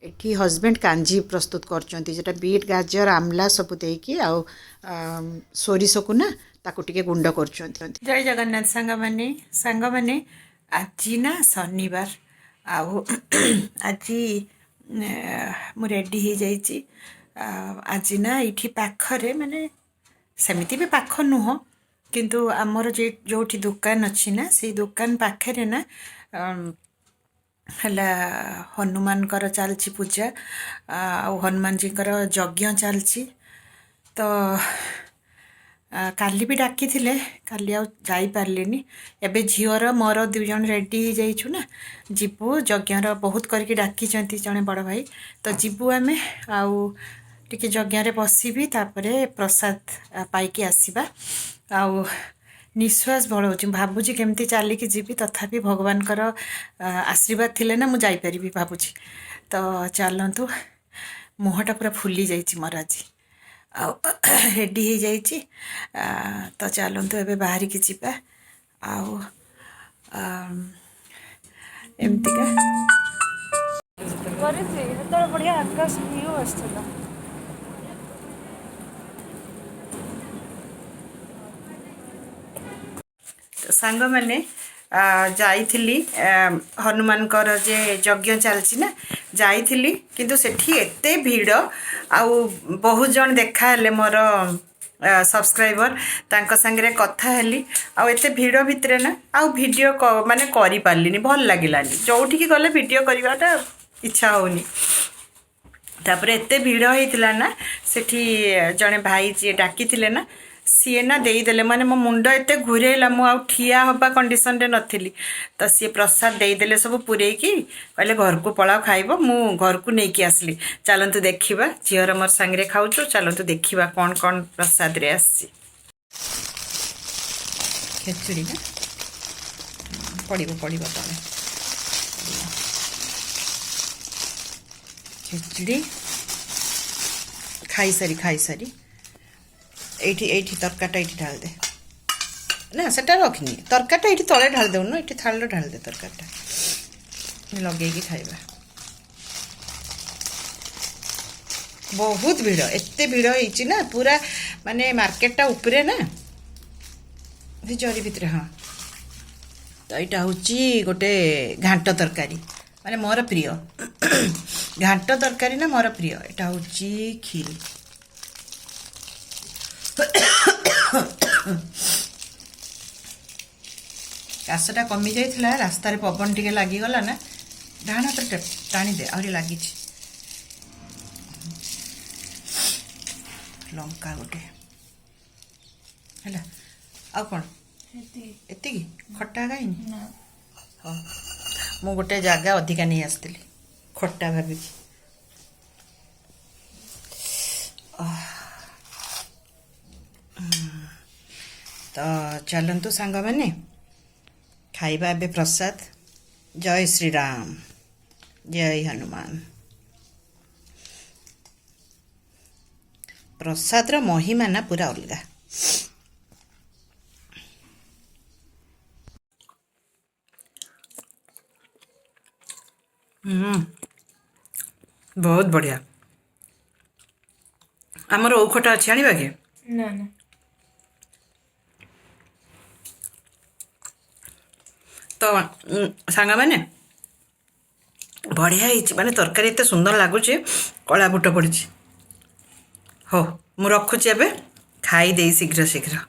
एठी हस्बैंड कांजी प्रस्तुत करचंती जेटा बीट गाजर आमला सब देकी आ सोरिष को ना ताको टिके गुंड करचंती। जय जगन्नाथ सांग माने आज ना शनिवार आउ आज मु रेडी हो जाइए। आज ना ये पाखरे माने सेमिति भी पाख नुह किंतु आमर जो दुकान अच्छी ना से दुकान पाखे ना है हनुमान चलची पूजा आ हनुमान जी यज्ञ चलची तो काली भी डाकी थिले काली आ जाई पारलिनी। एबे झीवर मोर दु जन रेडी हो जाइछु ना जीवु यज्ञर बहुत करके डाकी जने बड़ भाई तो जीवु आमे आउ टिके यज्ञ रे बसिबी तापरे प्रसाद पाइकी आसीबा आउ निश्वास बड़ाऊँ भावुची केमती चलिकी जीवी तथापि भगवान आशीर्वाद थिले ना मुझे जापरि भावुची तो चलतु मुहटा पूरा फुली जाइए मोर आज रेडी हो जाइए। तो चलतु एबे बाहर की जीवा आउ एमतीका बढ़िया आकाश व्यू आसला सांग मैंने जाइथिली हनुमान जे यज्ञ चलची ना जाइथिली किंतु सेठी एते भीड़ आउ बहुत जन देखा हेले मोर सब्सक्राइबर तांको संगे कथा हेली आउ एते भीड़ भितरे ना आउ वीडियो माने करि पारलिनी भल लागिलानी जोठी गले वीडियो करवाटा इच्छा होनी। तापर एते भीड़ होइतिला ना सेठी जने भाई जी डाकी थिले ना सी ना देदेले माने मो मुंड एत घूरेला मु आ ठिया हवा कंडीशन रे नथिली तो सी प्रसाद देदेले सब पूरे की कहले घर को पळाओ खाइबो मु घर को नहीं की आसली। चलंतु देखिबा झियर मोर संगे खाउचो चलंतु देखिबा कौन कौन प्रसाद रे आसी। खेचुड़ी ना पड़िबो पड़िबो तले खेचुड़ी खाई सारी एठी तरकाटा एठी ढाल दे ना सेटा रखनी तरकाटा एठी तले ढाल देउ ना एठी थाल ढाल दे तरकाटा लगे की खाइबा। बहुत भीड़ एते भीड़ होइची ना पूरा माने मार्केटटा ऊपरे ना जरी भितरे। हाँ तो यहाँ हूँ गोटे घांट तरकारी माने मोर प्रिय घांट तरकारी ना मोर प्रिय। यहाँ हूँ खीरी काशटा कमी जाइए रास्तार पवन टे लगिगला ना डाण हाथ टाणी दे आहरी लगी लंका गोटे है आ कौन एति खट्टा खाई हाँ मु गोटे जगह अधिका नहीं आसती खट्टा भाभी तो चलतु सांग मैंने खाइबा एबे प्रसाद। जय श्री राम जय हनुमान। प्रसाद रो महिमा ना पूरा अलगा। बहुत बढ़िया आमर औखटा अच्छी आने के ना ना तो सांग मैंने बढ़िया माने तरकारी एत सुंदर लगुच कला बुट पड़ी हो मु रखुची एबे खाई दे शीघ्र शीघ्र।